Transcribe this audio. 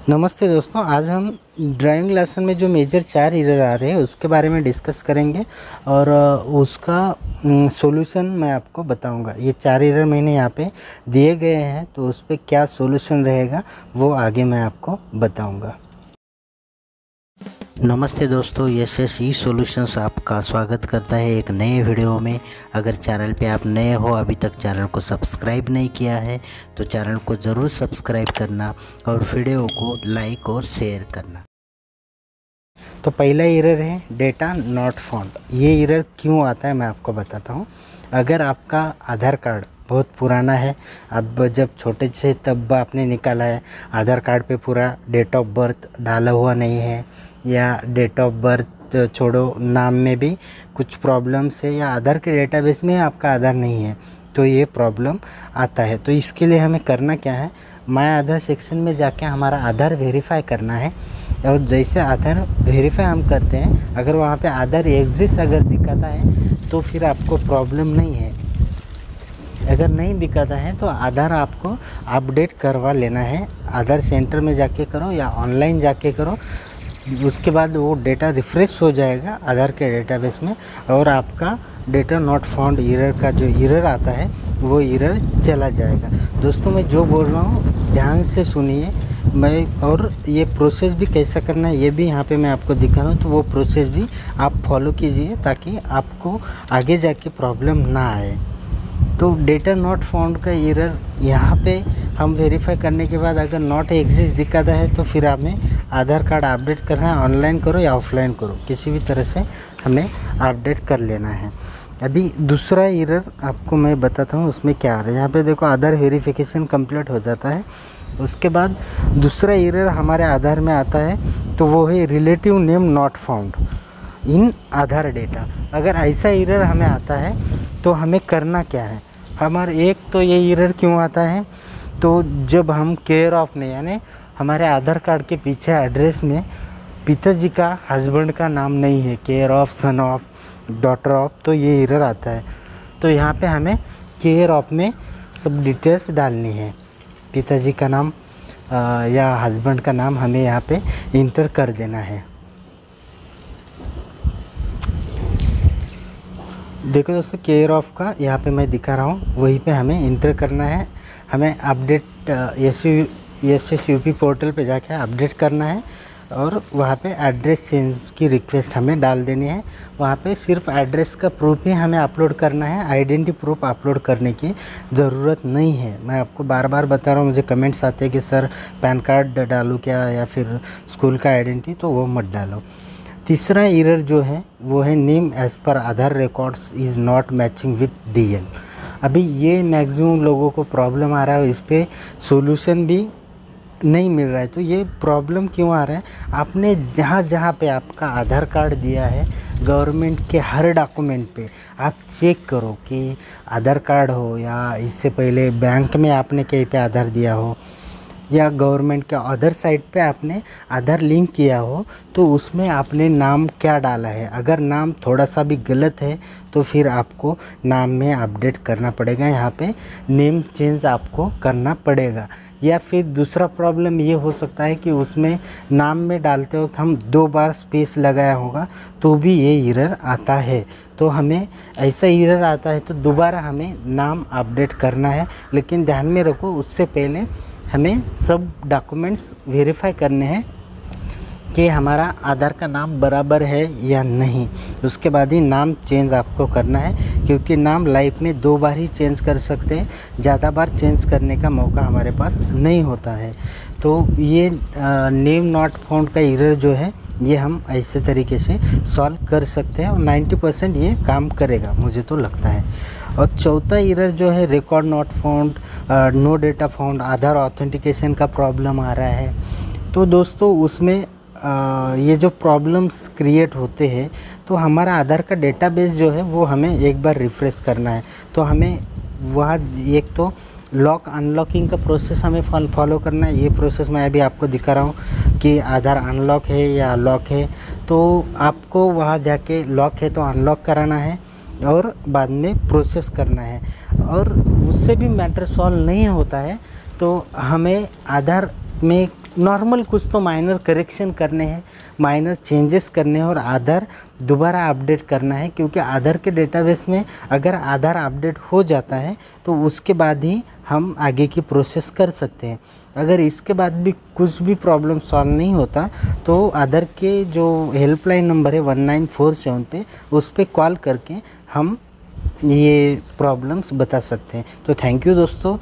नमस्ते दोस्तों, आज हम ड्राइविंग लेसन में जो मेजर 4 एरर आ रहे हैं उसके बारे में डिस्कस करेंगे और उसका सॉल्यूशन मैं आपको बताऊंगा। ये 4 एरर मैंने यहाँ पे दिए गए हैं, तो उस पर क्या सॉल्यूशन रहेगा वो आगे मैं आपको बताऊंगा। नमस्ते दोस्तों, यस ई सॉल्यूशंस आपका स्वागत करता है एक नए वीडियो में। अगर चैनल पे आप नए हो, अभी तक चैनल को सब्सक्राइब नहीं किया है तो चैनल को ज़रूर सब्सक्राइब करना और वीडियो को लाइक और शेयर करना। तो पहला एरर है डेटा नॉट फाउंड। ये एरर क्यों आता है मैं आपको बताता हूँ। अगर आपका आधार कार्ड बहुत पुराना है, अब जब छोटे से तब आपने निकाला है, आधार कार्ड पे पूरा डेट ऑफ बर्थ डाला हुआ नहीं है, या डेट ऑफ बर्थ छोड़ो नाम में भी कुछ प्रॉब्लम्स है, या आधार के डेटाबेस में आपका आधार नहीं है, तो ये प्रॉब्लम आता है। तो इसके लिए हमें करना क्या है, माय आधार सेक्शन में जाके हमारा आधार वेरीफाई करना है। और जैसे आधार वेरीफाई हम करते हैं, अगर वहाँ पे आधार एग्जिस्ट अगर दिखाता है तो फिर आपको प्रॉब्लम नहीं है। अगर नहीं दिखाता है तो आधार आपको अपडेट करवा लेना है। आधार सेंटर में जाके करो या ऑनलाइन जाके करो, उसके बाद वो डेटा रिफ्रेश हो जाएगा आधार के डेटाबेस में और आपका डेटा नॉट फाउंड एरर का जो एरर आता है वो एरर चला जाएगा। दोस्तों, मैं जो बोल रहा हूँ ध्यान से सुनिए। मैं और ये प्रोसेस भी कैसा करना है ये भी यहाँ पे मैं आपको दिखा रहा हूँ, तो वो प्रोसेस भी आप फॉलो कीजिए ताकि आपको आगे जाके प्रॉब्लम ना आए। तो डेटा नॉट फाउंड का एरर यहाँ पे हम वेरीफाई करने के बाद अगर नॉट एग्जिस्ट दिखाता है तो फिर हमें आधार कार्ड अपडेट करना है। ऑनलाइन करो या ऑफलाइन करो, किसी भी तरह से हमें अपडेट कर लेना है। अभी दूसरा एरर आपको मैं बताता हूँ उसमें क्या आ रहा है। यहाँ पे देखो, आधार वेरिफिकेशन कंप्लीट हो जाता है। उसके बाद दूसरा एरर हमारे आधार में आता है, तो वो है relative name not found in Aadhaar data. अगर ऐसा एरर हमें आता है तो हमें करना क्या है। हमारे एक तो ये एरर क्यों आता है, तो जब हम केयर ऑफ में, यानी हमारे आधार कार्ड के पीछे एड्रेस में पिताजी का, हस्बैंड का नाम नहीं है, care of, son of, daughter of, तो ये एरर आता है। तो यहाँ पे हमें केयर ऑफ में सब डिटेल्स डालनी है। पिताजी का नाम या हस्बैंड का नाम हमें यहाँ पे इंटर कर देना है। देखो दोस्तों, केयर ऑफ का यहाँ पे मैं दिखा रहा हूँ, वहीं पे हमें इंटर करना है। हमें अपडेट SSUP पोर्टल पे जाके अपडेट करना है और वहाँ पे एड्रेस चेंज की रिक्वेस्ट हमें डाल देनी है। वहाँ पे सिर्फ एड्रेस का प्रूफ ही हमें अपलोड करना है, आइडेंटिटी प्रूफ अपलोड करने की ज़रूरत नहीं है। मैं आपको बार बार बता रहा हूँ, मुझे कमेंट्स आते हैं कि सर पैन कार्ड डालूँ क्या या फिर स्कूल का आइडेंटिटी, तो वो मत डालो। तीसरा एरर जो है वो है name as per Aadhaar records is not matching with DL। अभी ये मैक्सिमम लोगों को प्रॉब्लम आ रहा है, इस पर सोल्यूशन भी नहीं मिल रहा है। तो ये प्रॉब्लम क्यों आ रहा है, आपने जहाँ जहाँ पे आपका आधार कार्ड दिया है, गवर्नमेंट के हर डॉक्यूमेंट पे आप चेक करो कि आधार कार्ड हो या इससे पहले बैंक में आपने कहीं पे आधार दिया हो या गवर्नमेंट के अदर साइट पे आपने आधार लिंक किया हो, तो उसमें आपने नाम क्या डाला है। अगर नाम थोड़ा सा भी गलत है तो फिर आपको नाम में अपडेट करना पड़ेगा, यहाँ पे नेम चेंज आपको करना पड़ेगा। या फिर दूसरा प्रॉब्लम ये हो सकता है कि उसमें नाम में डालते वक्त हम 2 बार स्पेस लगाया होगा तो भी ये एरर आता है। तो हमें ऐसा एरर आता है तो दोबारा हमें नाम अपडेट करना है। लेकिन ध्यान में रखो, उससे पहले हमें सब डॉक्यूमेंट्स वेरीफाई करने हैं कि हमारा आधार का नाम बराबर है या नहीं, उसके बाद ही नाम चेंज आपको करना है। क्योंकि नाम लाइफ में 2 बार ही चेंज कर सकते हैं, ज़्यादा बार चेंज करने का मौका हमारे पास नहीं होता है। तो ये नेम नॉट फाउंड का एरर जो है ये हम ऐसे तरीके से सॉल्व कर सकते हैं और 90% ये काम करेगा, मुझे तो लगता है। और चौथा एरर जो है record not found, no data found, Aadhaar authentication का प्रॉब्लम आ रहा है। तो दोस्तों, उसमें ये जो प्रॉब्लम्स क्रिएट होते हैं, तो हमारा आधार का डेटाबेस जो है वो हमें एक बार रिफ़्रेश करना है। तो हमें वहाँ एक तो लॉक अनलॉकिंग का प्रोसेस हमें फॉलो करना है। ये प्रोसेस मैं अभी आपको दिखा रहा हूँ कि आधार अनलॉक है या लॉक है, तो आपको वहाँ जाके लॉक है तो अनलॉक कराना है और बाद में प्रोसेस करना है। और उससे भी मैटर सॉल्व नहीं होता है तो हमें आधार में नॉर्मल कुछ तो माइनर करेक्शन करने हैं, माइनर चेंजेस करने हैं और आधार दोबारा अपडेट करना है, क्योंकि आधार के डेटाबेस में अगर आधार अपडेट हो जाता है तो उसके बाद ही हम आगे की प्रोसेस कर सकते हैं। अगर इसके बाद भी कुछ भी प्रॉब्लम सॉल्व नहीं होता तो आधार के जो हेल्पलाइन नंबर है 1947 पे, उस पर कॉल करके हम ये प्रॉब्लम्स बता सकते हैं। तो थैंक यू दोस्तों।